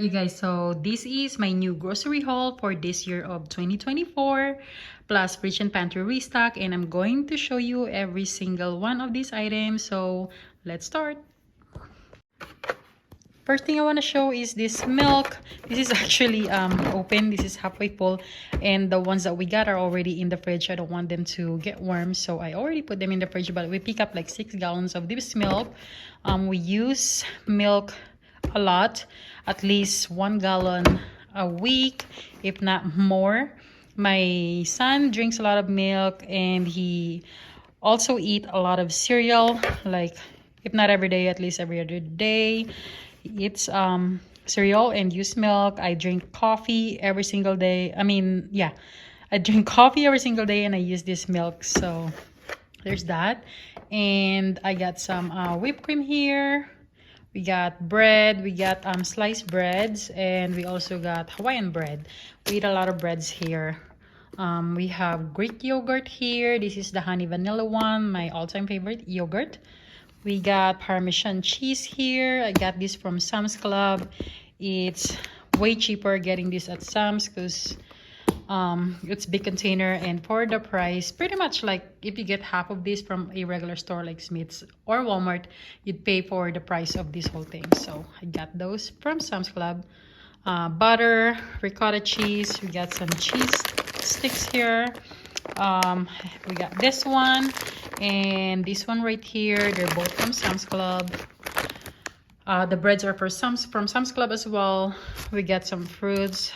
you guys, so this is my new grocery haul for this year of 2024 plus fridge and pantry restock, and I'm going to show you every single one of these items. So let's start. First thing I want to show is this milk. This is actually open. This is halfway full, and the ones that we got are already in the fridge. I don't want them to get warm, so I already put them in the fridge. But we pick up like 6 gallons of this milk. We use milk a lot, at least 1 gallon a week, if not more. My son drinks a lot of milk, and he also eat a lot of cereal, like if not every day, at least every other day. He eats cereal and use milk. I drink coffee every single day. I drink coffee every single day, and I use this milk. So there's that. And I got some whipped cream here. We got bread. We got sliced breads, and we also got Hawaiian bread. We eat a lot of breads here. We have Greek yogurt here. This is the honey vanilla one, my all-time favorite yogurt. We got Parmesan cheese here. I got this from Sam's Club. It's way cheaper getting this at Sam's because it's big container, and for the price, pretty much like if you get half of this from a regular store like Smith's or Walmart, you'd pay for the price of this whole thing. So I got those from Sam's Club. Butter, ricotta cheese. We got some cheese sticks here. We got this one and this one right here. They're both from Sam's Club. The breads are from Sam's Club as well. We got some fruits,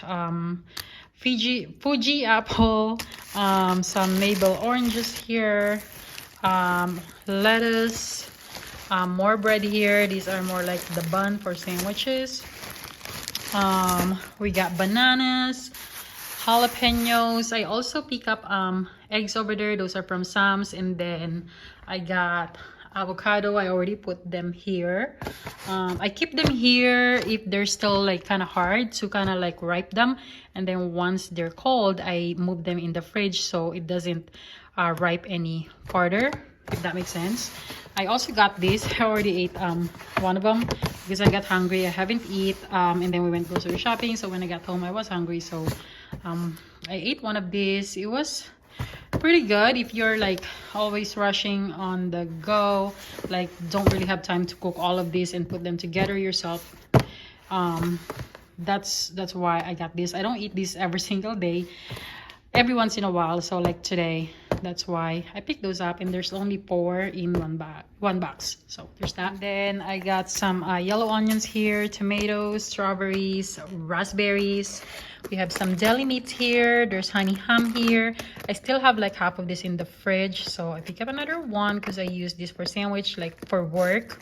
Fuji apple, some Mabel oranges here, lettuce, more bread here. These are more like the bun for sandwiches. We got bananas, jalapenos. I also pick up eggs over there. Those are from Sam's. And then I got avocado. I already put them here. I keep them here if they're still like kind of hard to kind of like ripe them, and then once they're cold, I move them in the fridge so it doesn't ripe any farther, if that makes sense. I also got this. I already ate one of them because I got hungry. I haven't eat, and then we went grocery shopping, so when I got home I was hungry, so I ate one of these. It was pretty good if you're like always rushing on the go, like don't really have time to cook all of this and put them together yourself. That's why I got this. I don't eat this every single day, every once in a while. So like today, that's why I picked those up, and there's only 4 in one box. So there's that. Then I got some yellow onions here, tomatoes, strawberries, raspberries. We have some deli meats here. There's honey ham here. I still have like half of this in the fridge, so I pick up another one because I use this for sandwich, like for work.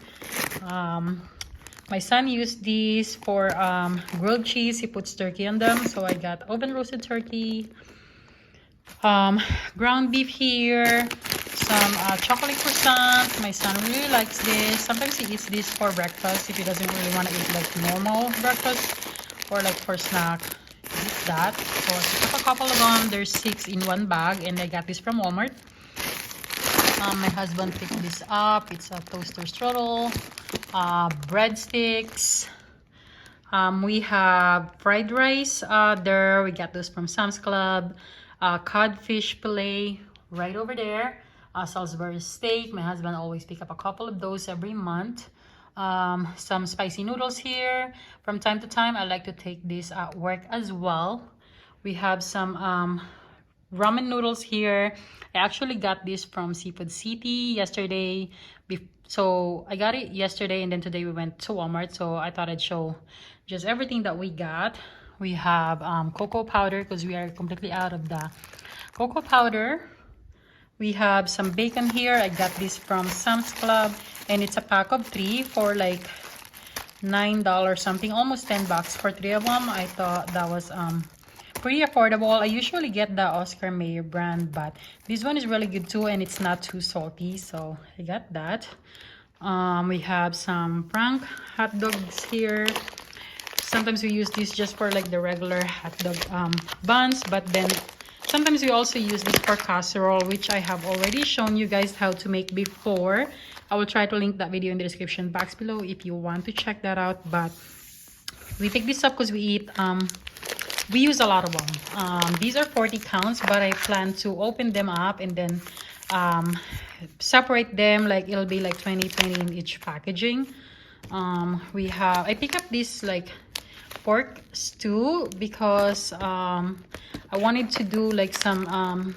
My son used these for grilled cheese. He puts turkey on them, so I got oven roasted turkey. Ground beef here, some chocolate croissant. My son really likes this. Sometimes he eats this for breakfast if he doesn't really want to eat like normal breakfast, or like for snack. He eats that. So I picked up a couple of them. There's 6 in one bag, and I got this from Walmart. My husband picked this up. It's a toaster strudel, breadsticks. We have fried rice there. We got those from Sam's Club. Codfish fillet right over there. Salisbury steak. My husband always pick up a couple of those every month. Some spicy noodles here. From time to time, I like to take this at work as well. We have some ramen noodles here. I actually got this from Seafood City yesterday. So I got it yesterday, and then today we went to Walmart. So I thought I'd show just everything that we got. We have cocoa powder because we are completely out of the cocoa powder. We have some bacon here. I got this from Sam's Club, and it's a pack of 3 for like $9 something, almost $10 for 3 of them. I thought that was pretty affordable. I usually get the Oscar Mayer brand, but this one is really good too, and it's not too salty, so I got that. We have some Frank hot dogs here. Sometimes we use this just for like the regular hot dog buns, but then sometimes we also use this for casserole, which I have already shown you guys how to make before. I will try to link that video in the description box below if you want to check that out. But we pick this up because we use a lot of them. These are 40 counts, but I plan to open them up and then separate them. Like it'll be like 20 in each packaging. I pick up this like pork stew because I wanted to do like some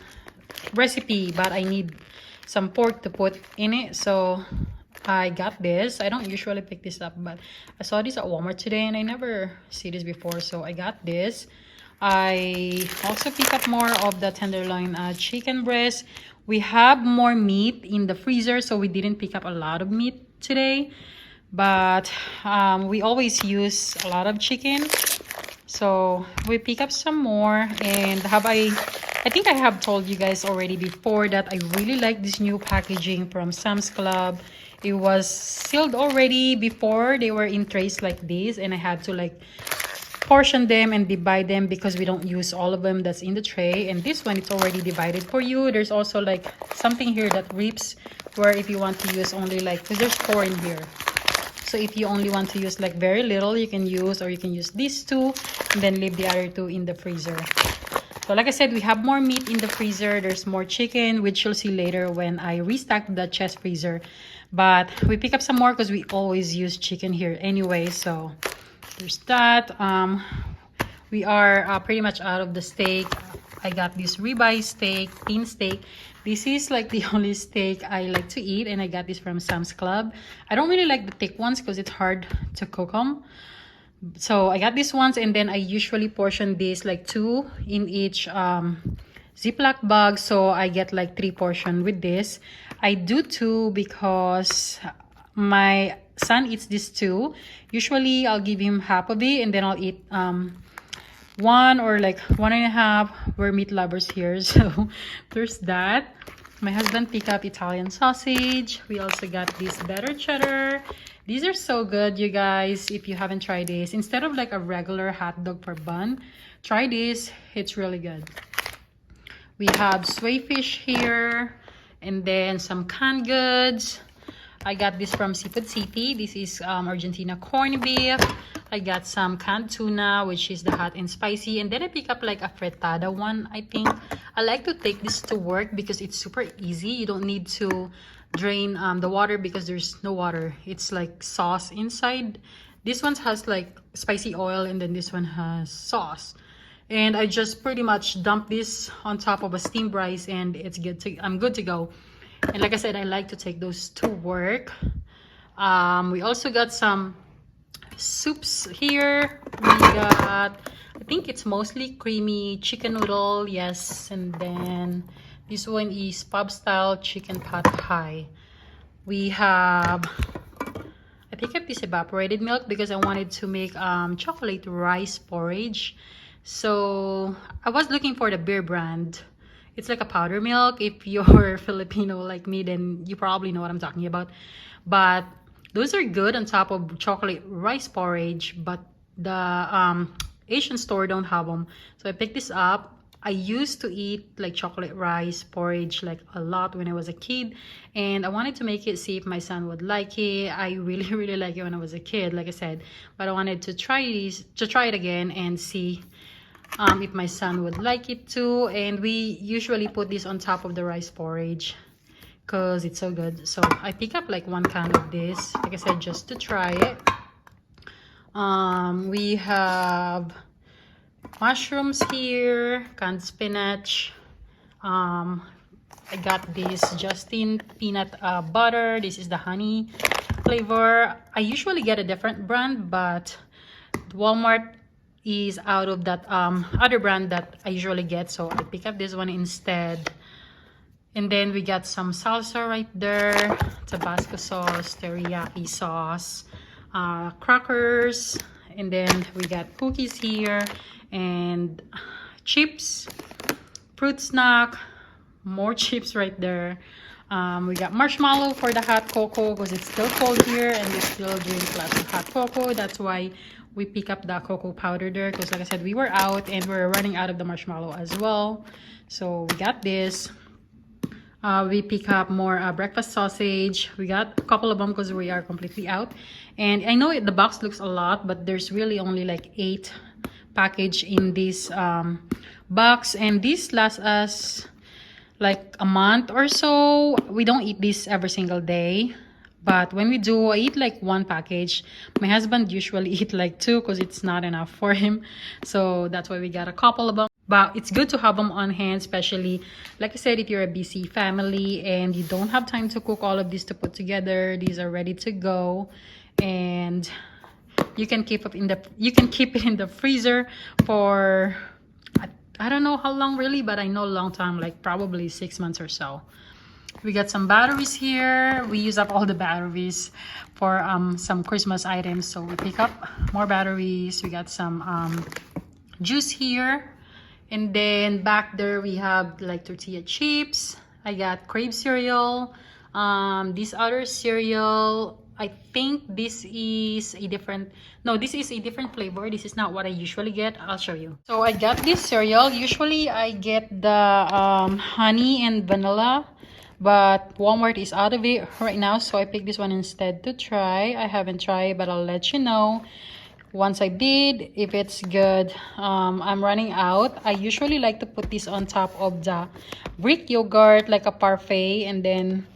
recipe, but I need some pork to put in it, so I got this. I don't usually pick this up, but I saw this at Walmart today and I never see this before, so I got this. I also pick up more of the tenderloin chicken breast. We have more meat in the freezer, so we didn't pick up a lot of meat today, but we always use a lot of chicken, so we pick up some more. And I think I have told you guys already before that I really like this new packaging from Sam's Club. It was sealed already before. They were in trays like this, and I had to like portion them and divide them because we don't use all of them that's in the tray. And this one, it's already divided for you. There's also like something here that rips, where if you want to use only like, because there's 4 in here, so if you only want to use like very little, you can use, or you can use these 2 and then leave the other 2 in the freezer. So like I said, we have more meat in the freezer. There's more chicken, which you'll see later when I restock the chest freezer. But we pick up some more because we always use chicken here anyway. So there's that. We are pretty much out of the steak. I got this ribeye steak, thin steak. This is like the only steak I like to eat, and I got this from Sam's Club. I don't really like the thick ones because it's hard to cook them. So I got these ones, and then I usually portion this like 2 in each Ziploc bag. So I get like 3 portions with this. I do 2 because my son eats this too. Usually I'll give him half of it, and then I'll eat 1 or like 1.5. We're meat lovers here, so there's that. My husband picked up Italian sausage. We also got this better cheddar. These are so good, you guys. If you haven't tried this, instead of like a regular hot dog for bun, try this. It's really good. We have swayfish here, and then some canned goods. I got this from Seafood City. This is Argentina corned beef. I got some canned tuna, which is the hot and spicy. And then I pick up like a frittata one, I think. I like to take this to work because it's super easy. You don't need to drain the water because there's no water. It's like sauce inside. This one has like spicy oil, and then this one has sauce. And I just pretty much dump this on top of a steamed rice, and I'm good to go. And like I said, I like to take those to work. We also got some soups here. We got, I think it's mostly creamy chicken noodle, yes. And then this one is pub style chicken pot pie. We have, I picked up this evaporated milk because I wanted to make chocolate rice porridge. So I was looking for the beer brand. It's like a powder milk. If you're Filipino like me, then you probably know what I'm talking about. But those are good on top of chocolate rice porridge, but the Asian store don't have them. So I picked this up. I used to eat like chocolate rice porridge like a lot when I was a kid, and I wanted to make it, see if my son would like it. I really like it when I was a kid, like I said, but I wanted to try it again and see if my son would like it too. And we usually put this on top of the rice porridge because it's so good. So I pick up like 1 can of this, like I said, just to try it. We have mushrooms here, canned spinach. I got this Justin peanut butter. This is the honey flavor. I usually get a different brand, but Walmart is out of that other brand that I usually get, so I pick up this one instead. And then we got some salsa right there, Tabasco sauce, teriyaki sauce, crackers, and then we got cookies here and chips, fruit snack, more chips right there. We got marshmallow for the hot cocoa because it's still cold here and we still drink lots of hot cocoa. That's why we pick up the cocoa powder there, because like I said, we were out and we're running out of the marshmallow as well. So we got this. We pick up more breakfast sausage. We got a couple of them because we are completely out. And I know the box looks a lot, but there's really only like 8 package in this box. And this lasts us like a month or so. We don't eat this every single day. But when we do, I eat like 1 package. My husband usually eat like 2 because it's not enough for him. So that's why we got a couple of them. But it's good to have them on hand, especially, like I said, if you're a busy family and you don't have time to cook all of this to put together. These are ready to go, and you can keep it in the freezer for I don't know how long really, but I know a long time, like probably 6 months or so. We got some batteries here. We use up all the batteries for some Christmas items, so we pick up more batteries. We got some juice here. And then back there we have like tortilla chips. I got Crave cereal. This other cereal, I think this is a different, no, this is a different flavor. This is not what I usually get. I'll show you. So I got this cereal. Usually I get the honey and vanilla, but Walmart is out of it right now, so I picked this one instead to try. I haven't tried, but I'll let you know once I did if it's good. I'm running out. I usually like to put this on top of the Greek yogurt, like a parfait, and then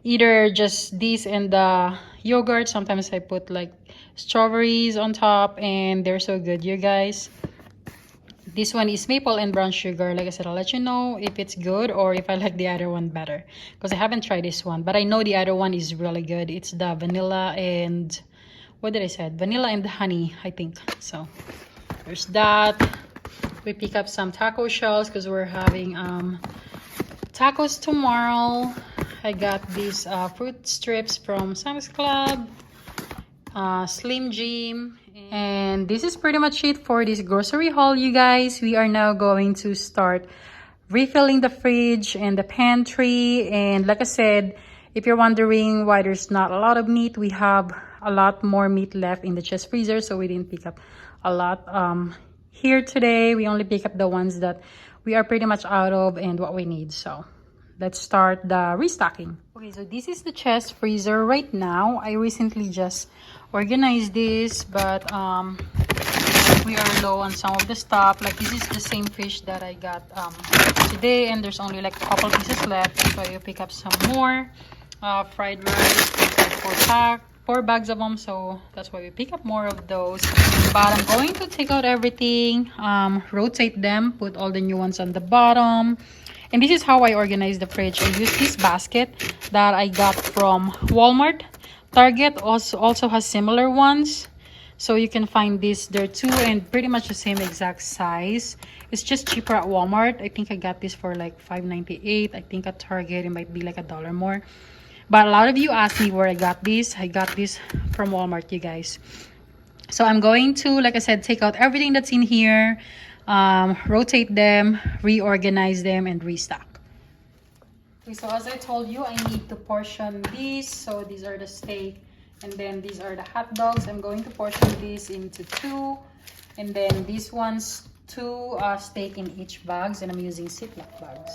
either just this and the yogurt. Sometimes I put like strawberries on top, and they're so good, you guys. This one is maple and brown sugar. Like I said, I'll let you know if it's good or if I like the other one better, because I haven't tried this one, but I know the other one is really good. It's the vanilla and what did I say? Vanilla and honey, I think. So there's that. We pick up some taco shells because we're having tacos tomorrow. I got these fruit strips from Sam's Club, Slim Jim. And this is pretty much it for this grocery haul, you guys. We are now going to start refilling the fridge and the pantry. And like I said, if you're wondering why there's not a lot of meat, we have a lot more meat left in the chest freezer, so we didn't pick up a lot here today. We only pick up the ones that we are pretty much out of and what we need. So let's start the restocking. Okay, so this is the chest freezer right now. I recently just organized this, but we are low on some of the stuff. Like this is the same fish that I got today, and there's only like a couple pieces left, so I pick up some more fried rice. There's like 4 bags of them, so that's why we pick up more of those. But I'm going to take out everything, rotate them, put all the new ones on the bottom. And this is how I organize the fridge. I use this basket that I got from Walmart. Target also has similar ones, so you can find this there too, and pretty much the same exact size. It's just cheaper at Walmart. I think I got this for like $5.98. I think at Target it might be like $1 more. But a lot of you asked me where I got this. I got this from Walmart, you guys. So I'm going to, like I said, take out everything that's in here, rotate them, reorganize them, and restock. Okay, so as I told you, I need to portion these. So these are the steak, and then these are the hot dogs. I'm going to portion these into 2, and then these ones 2 steak in each bags, and I'm using Ziploc bags.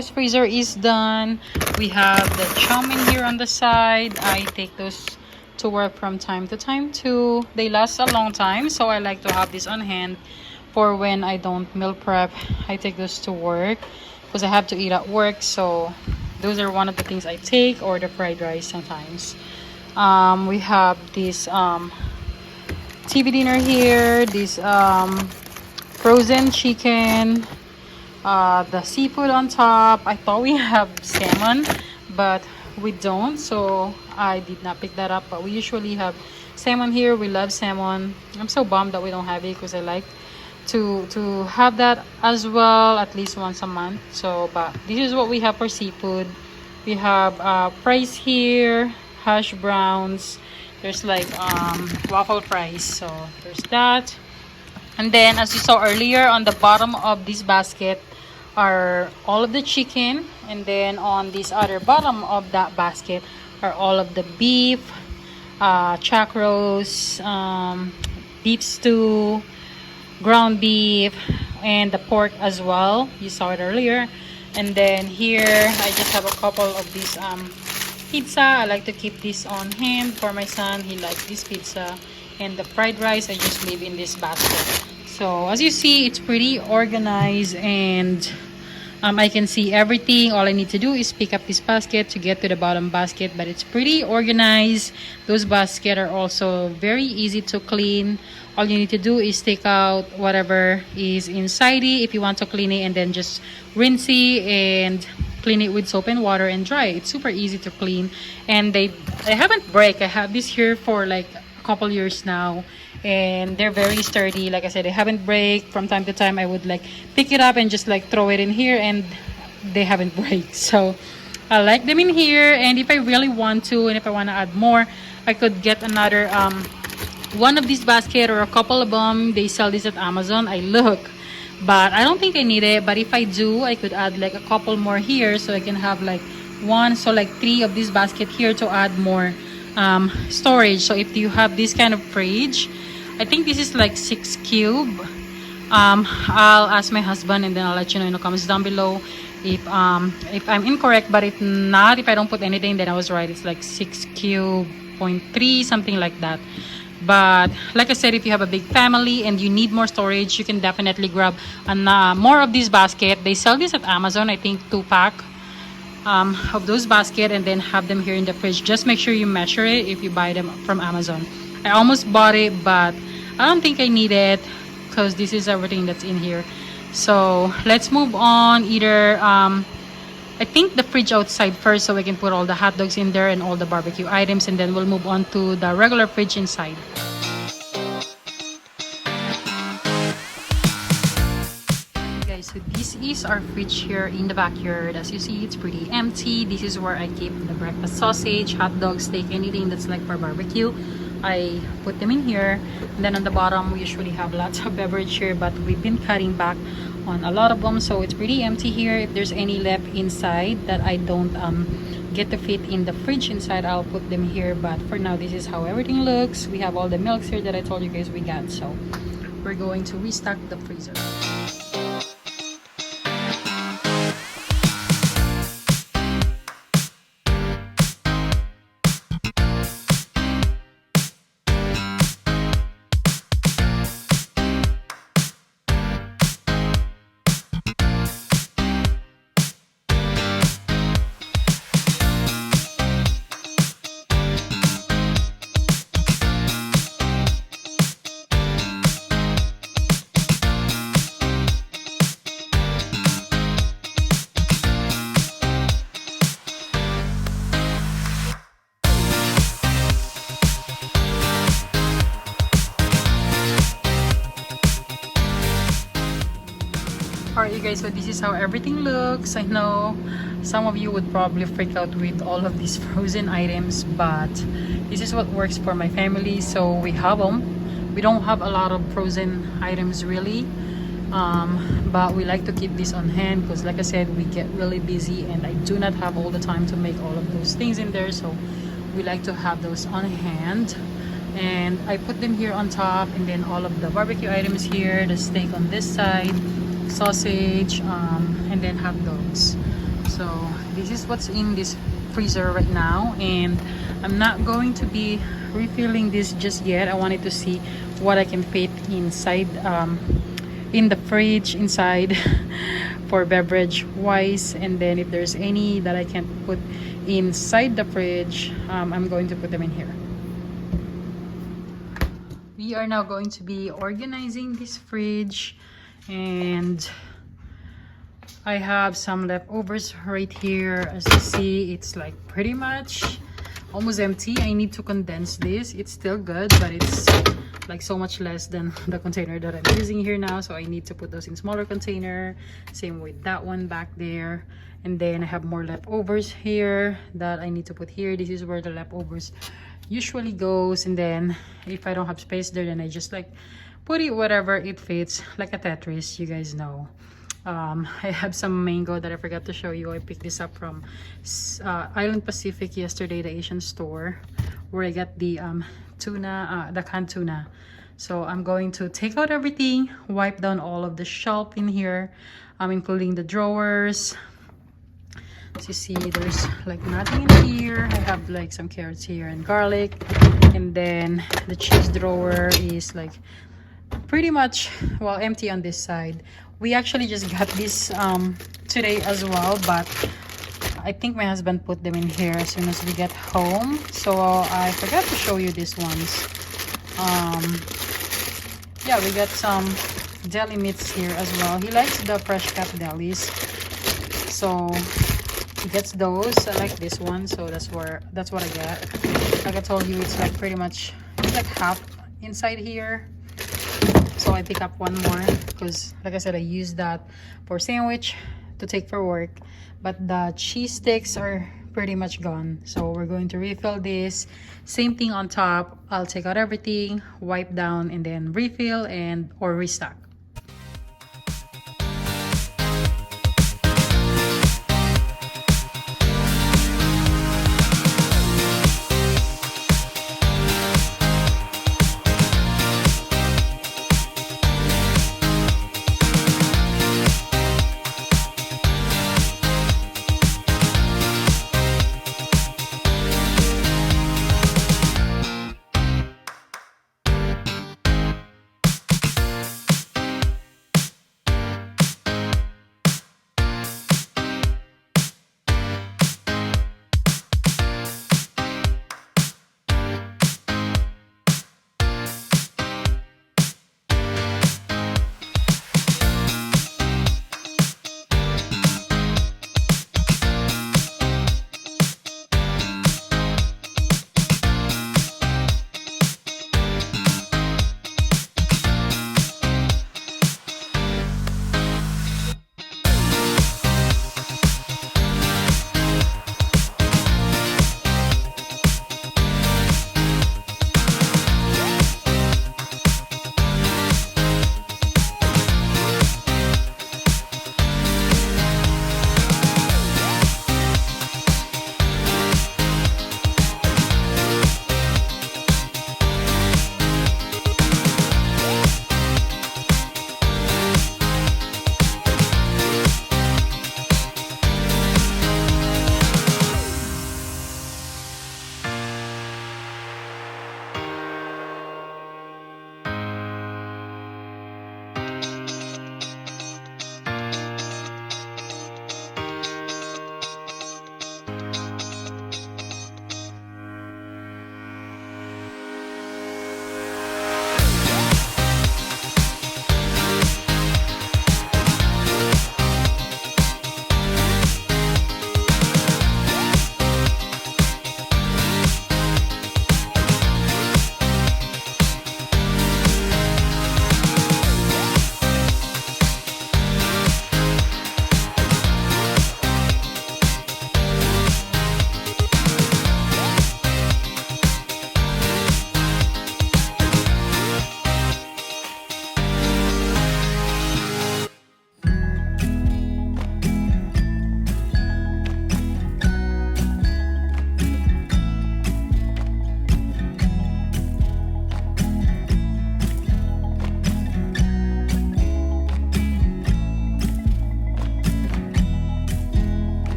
test freezer is done. We have the chow mein here on the side. I take those to work from time to time too. They last a long time, so I like to have this on hand for when I don't meal prep. I take those to work because I have to eat at work, so those are one of the things I take, or the fried rice sometimes. We have this TV dinner here, this frozen chicken, the seafood on top. I thought we have salmon, but we don't, so I did not pick that up. But we usually have salmon here. We love salmon. I'm so bummed that we don't have it because I like to have that as well at least once a month. So but this is what we have for seafood. We have fries here, hash browns. There's like waffle fries, so there's that. And then as you saw earlier, on the bottom of this basket are all of the chicken, and then on this other bottom of that basket are all of the beef, chuck roast, beef stew, ground beef, and the pork as well. You saw it earlier. And then here I just have a couple of these pizza. I like to keep this on hand for my son. He likes this pizza. And the fried rice I just leave in this basket. So as you see, it's pretty organized, and I can see everything. All I need to do is pick up this basket to get to the bottom basket, but it's pretty organized. Those baskets are also very easy to clean. All you need to do is take out whatever is inside it if you want to clean it, and then just rinse it and clean it with soap and water and dry. It's super easy to clean, and they haven't break. I have this here for like a couple years now, and they're very sturdy. Like I said, they haven't break. From time to time I would like pick it up and just like throw it in here, and they haven't break. So I like them in here, and if I really want to, and if I want to add more, I could get another one of these basket or a couple of them. They sell this at Amazon. I look, but I don't think I need it. But if I do, I could add like a couple more here, so I can have like one, so like 3 of this basket here to add more storage. So if you have this kind of fridge, I think this is like 6 cube. I'll ask my husband, and then I'll let you know in the comments down below if I'm incorrect. But if not, if I don't put anything, then I was right. It's like 6 cube 0.3, something like that. But like I said, if you have a big family and you need more storage, you can definitely grab more of this basket. They sell this at Amazon, I think 2-pack of those basket, and then have them here in the fridge. Just make sure you measure it if you buy them from Amazon. I almost bought it, but I don't think I need it because this is everything that's in here. So let's move on. Either I think the fridge outside first, so we can put all the hot dogs in there and all the barbecue items, and then we'll move on to the regular fridge inside. Okay, so this is our fridge here in the backyard. As you see, it's pretty empty. This is where I keep the breakfast sausage, hot dog, steak, anything that's like for barbecue. I put them in here. And then on the bottom, we usually have lots of beverage here, but we've been cutting back on a lot of them, so it's pretty empty here. If there's any left inside that I don't get to fit in the fridge inside, I'll put them here. But for now, this is how everything looks. We have all the milks here that I told you guys we got, so we're going to restock the freezer. Alright you guys, so this is how everything looks. I know some of you would probably freak out with all of these frozen items, but this is what works for my family, so we have them. We don't have a lot of frozen items really, but we like to keep this on hand because like I said, we get really busy and I do not have all the time to make all of those things in there, so we like to have those on hand. And I put them here on top, and then all of the barbecue items here, the steak on this side, sausage, and then hot dogs. So this is what's in this freezer right now, and I'm not going to be refilling this just yet. I wanted to see what I can fit inside in the fridge inside for beverage wise, and then if there's any that I can't put inside the fridge, I'm going to put them in here. We are now going to be organizing this fridge, and I have some leftovers right here. As you see, it's like pretty much almost empty. I need to condense this. It's still good, but it's like so much less than the container that I'm using here now, so I need to put those in smaller container. Same with that one back there. And then I have more leftovers here that I need to put here. This is where the leftovers usually goes, and then if I don't have space there, then I just like put it wherever it fits, like a Tetris, you guys know. I have some mango that I forgot to show you. I picked this up from Island Pacific yesterday, the Asian store, where I got the tuna, the canned tuna. So I'm going to take out everything, wipe down all of the shelf in here, including the drawers. As you see, there's like nothing in here. I have like some carrots here and garlic, and then the cheese drawer is like pretty much, well, empty on this side. We actually just got this today as well, but I think my husband put them in here as soon as we get home, so I forgot to show you these ones. Yeah, we got some deli meats here as well. He likes the fresh cut delis, so he gets those. I like this one, so that's what I got. Like I told you, it's like pretty much, it's like half inside here. So I pick up one more because, like I said, I use that for sandwich to take for work. But the cheese sticks are pretty much gone. So we're going to refill this. Same thing on top. I'll take out everything, wipe down, and then refill or restock.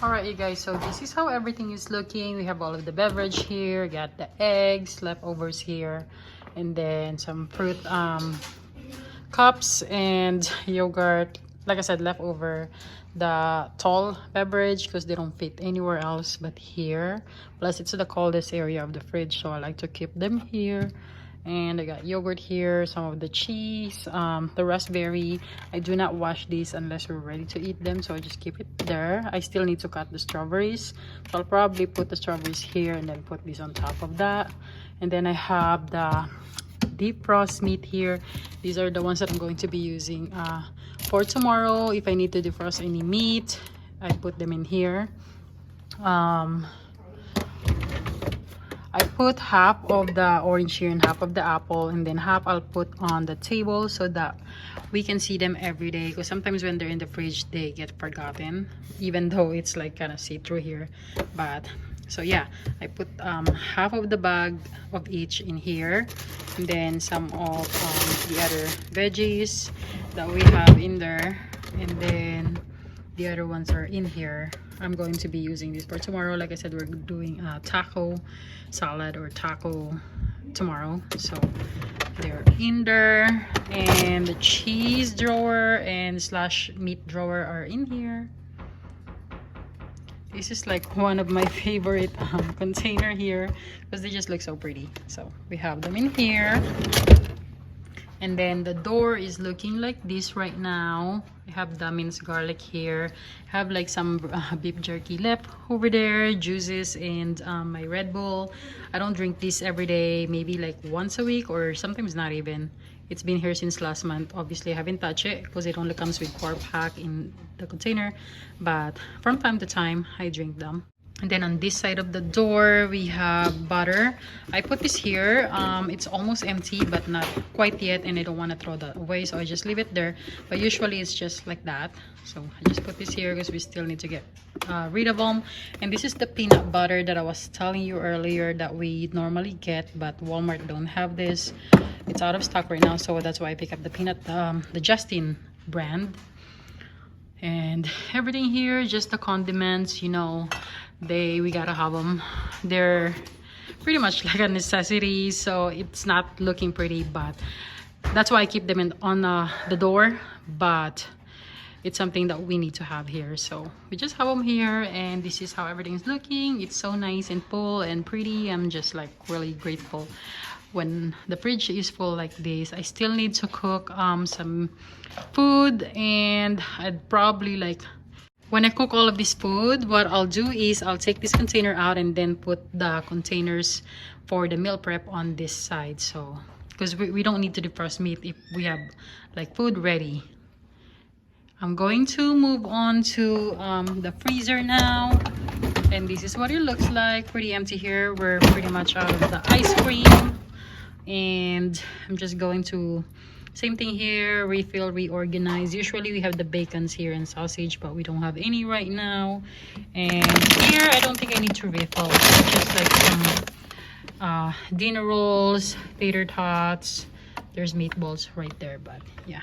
Alright, you guys, so this is how everything is looking. We have all of the beverage here, got the eggs, leftovers here, and then some fruit cups and yogurt. Like I said, leftover the tall beverage because they don't fit anywhere else but here. Plus, it's the coldest area of the fridge, so I like to keep them here. And I got yogurt here, some of the cheese, the raspberry. I do not wash these unless we're ready to eat them, so I just keep it there. I still need to cut the strawberries, so I'll probably put the strawberries here and then put these on top of that. And then I have the deep frost meat here. These are the ones that I'm going to be using for tomorrow. If I need to defrost any meat, I put them in here. I put half of the orange here and half of the apple, and then half I'll put on the table so that we can see them every day, because sometimes when they're in the fridge they get forgotten, even though it's like kind of see-through here. But so yeah, I put half of the bag of each in here, and then some of the other veggies that we have in there, and then the other ones are in here. I'm going to be using this for tomorrow. Like I said, we're doing a taco salad or taco tomorrow, so they're in there. And the cheese drawer and slash meat drawer are in here. This is like one of my favorite container here because they just look so pretty, so we have them in here. And then the door is looking like this right now. I have the minced garlic here. I have like some beef jerky left over there, juices, and my Red Bull. I don't drink this every day, maybe like once a week or sometimes not even. It's been here since last month. Obviously, I haven't touched it because it only comes with 4-pack in the container. But from time to time, I drink them. And then on this side of the door, we have butter. I put this here. It's almost empty, but not quite yet. And I don't want to throw that away, so I just leave it there. But usually it's just like that. So I just put this here because we still need to get rid of them. And this is the peanut butter that I was telling you earlier that we normally get, but Walmart don't have this. It's out of stock right now, so that's why I pick up the peanut, the Justin brand. And everything here, just the condiments, you know, we gotta have them. They're pretty much like a necessity, so it's not looking pretty, but that's why I keep them on the door. But it's something that we need to have here, so we just have them here. And this is how everything's looking. It's so nice and full and pretty. I'm just like really grateful when the fridge is full like this. I still need to cook some food, and I'd probably like, when I cook all of this food, what I'll do is I'll take this container out and then put the containers for the meal prep on this side. So because we don't need to defrost meat if we have like food ready. I'm going to move on to the freezer now, and this is what it looks like. Pretty empty here. We're pretty much out of the ice cream, and I'm just going to, same thing here, refill, reorganize. Usually we have the bacons here and sausage, but we don't have any right now. And here I don't think I need to refill. It's just like some dinner rolls, tater tots. There's meatballs right there, but yeah.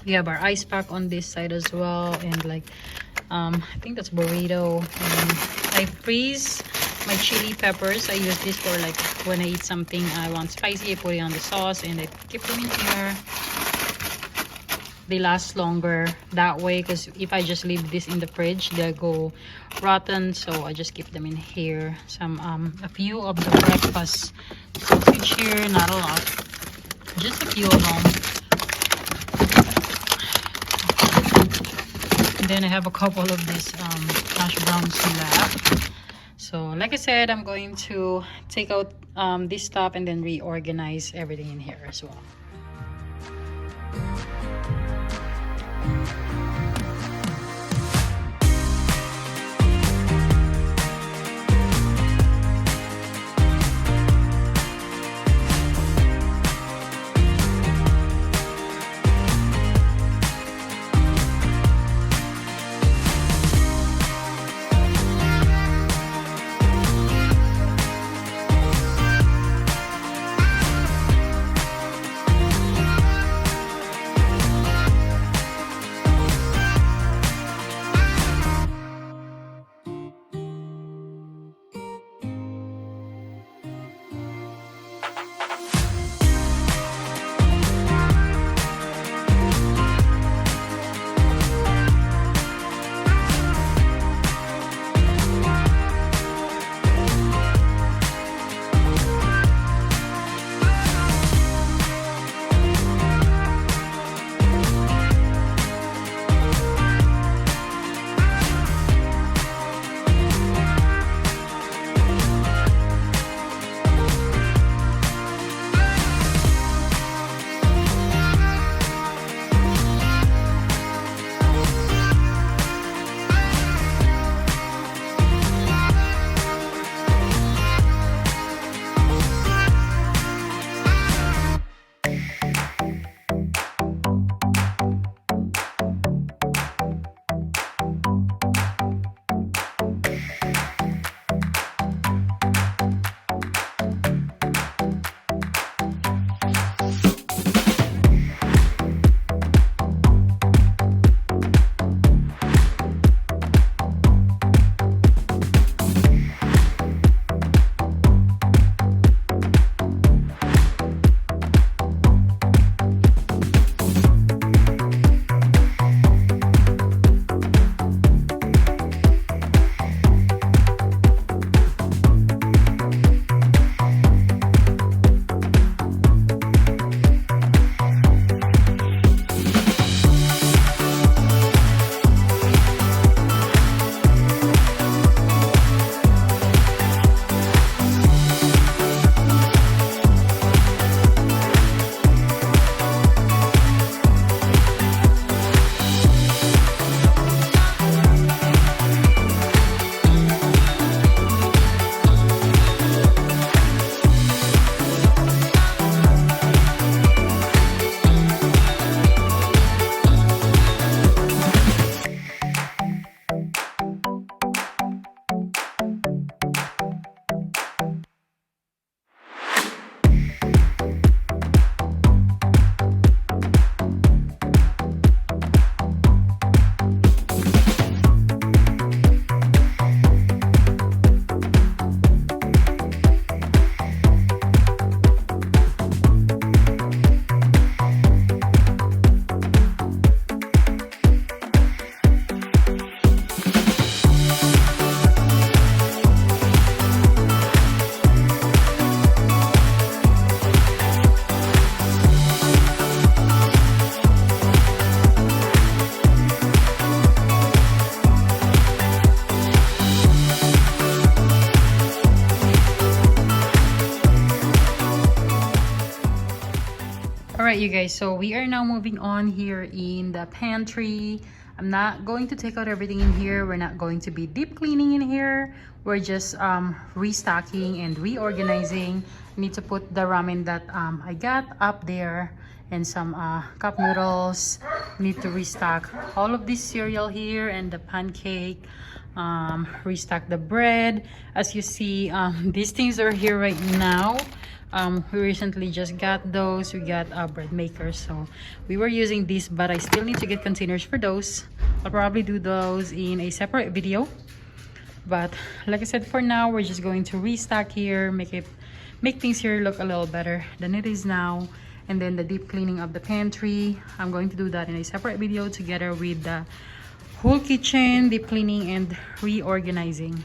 We have our ice pack on this side as well, and like I think that's burrito. And I freeze my chili peppers. I use this for like when I eat something I want spicy, I put it on the sauce and I keep them in here. They last longer that way, because if I just leave this in the fridge they'll go rotten, so I just keep them in here. Some a few of the breakfast sausage here, not a lot, just a few of them. And then I have a couple of these hash browns left. So like I said, I'm going to take out this stuff and then reorganize everything in here as well. Alright, you guys, so we are now moving on here in the pantry. I'm not going to take out everything in here. We're not going to be deep cleaning in here. We're just restocking and reorganizing. I need to put the ramen that I got up there and some cup noodles. Need to restock all of this cereal here and the pancake. Restock the bread. As you see, these things are here right now. We recently just got those. We got bread makers, so we were using these, but I still need to get containers for those. I'll probably do those in a separate video, but like I said, for now we're just going to restock here, make things here look a little better than it is now. And then the deep cleaning of the pantry, I'm going to do that in a separate video together with the whole kitchen deep cleaning and reorganizing.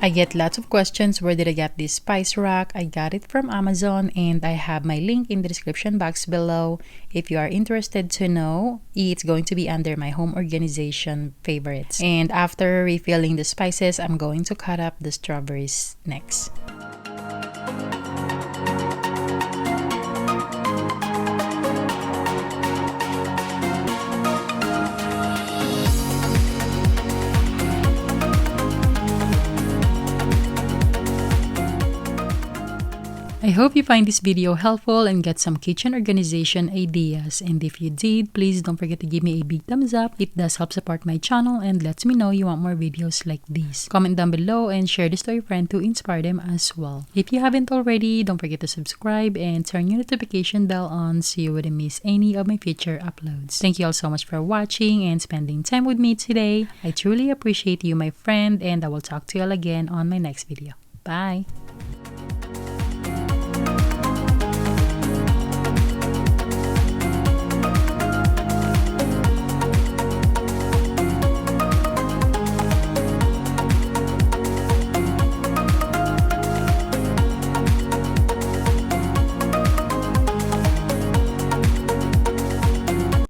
I get lots of questions, where did I get this spice rack? I got it from Amazon, and I have my link in the description box below. If you are interested to know, it's going to be under my home organization favorites. And after refilling the spices, I'm going to cut up the strawberries next. I hope you find this video helpful and get some kitchen organization ideas. And if you did, please don't forget to give me a big thumbs up. It does help support my channel and lets me know you want more videos like these. Comment down below and share this to your friend to inspire them as well. If you haven't already, don't forget to subscribe and turn your notification bell on so you wouldn't miss any of my future uploads. Thank you all so much for watching and spending time with me today. I truly appreciate you, my friend, and I will talk to you all again on my next video. Bye!